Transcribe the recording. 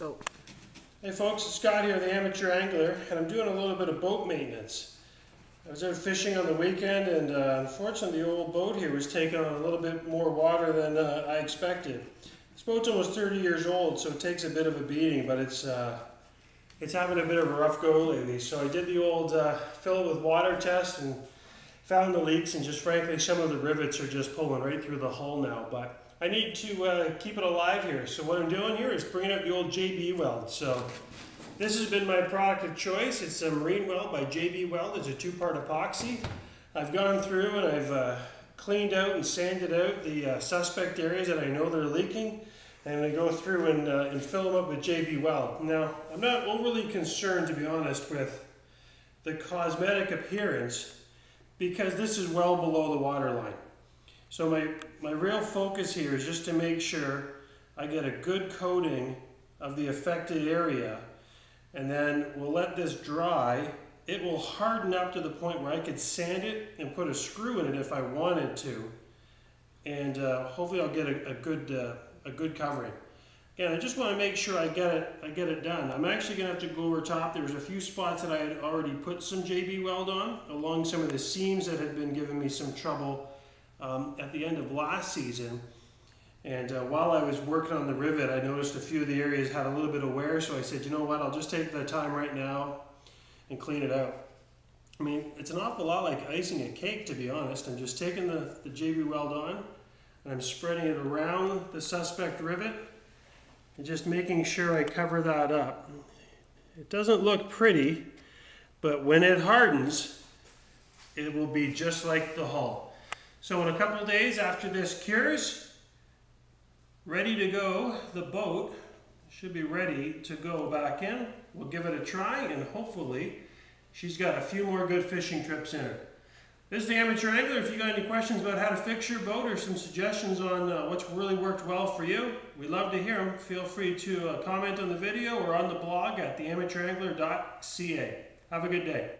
Go. Hey folks, it's Scott here, the Amateur Angler, and I'm doing a little bit of boat maintenance. I was out fishing on the weekend, and unfortunately the old boat here was taking on a little bit more water than I expected. This boat's almost 30 years old, so it takes a bit of a beating, but it's having a bit of a rough go lately. So I did the old fill it with water test and found the leaks, and just frankly some of the rivets are just pulling right through the hull now. But I need to keep it alive here. So what I'm doing here is bringing out the old JB Weld. So this has been my product of choice. It's a Marine Weld by JB Weld. It's a two-part epoxy. I've gone through and I've cleaned out and sanded out the suspect areas that I know they're leaking. And I go through and fill them up with JB Weld. Now, I'm not overly concerned, to be honest, with the cosmetic appearance because this is well below the water line. So my real focus here is just to make sure I get a good coating of the affected area, and then we'll let this dry. It will harden up to the point where I could sand it and put a screw in it if I wanted to, and hopefully I'll get a good covering. Again, I just want to make sure I get it done. I'm actually going to have to go over top. There was a few spots that I had already put some JB Weld on, along some of the seams that had been giving me some trouble at the end of last season. And while I was working on the rivet, I noticed a few of the areas had a little bit of wear, so I said, you know what, I'll just take the time right now and clean it out. I mean, it's an awful lot like icing a cake, to be honest. I'm just taking the JB Weld on, and I'm spreading it around the suspect rivet, and just making sure I cover that up. It doesn't look pretty, but when it hardens, it will be just like the hull. So in a couple of days after this cures, ready to go, the boat should be ready to go back in. We'll give it a try, and hopefully she's got a few more good fishing trips in her. This is the Amateur Angler. If you got any questions about how to fix your boat or some suggestions on what's really worked well for you, we'd love to hear them. Feel free to comment on the video or on the blog at theamateurangler.ca. Have a good day.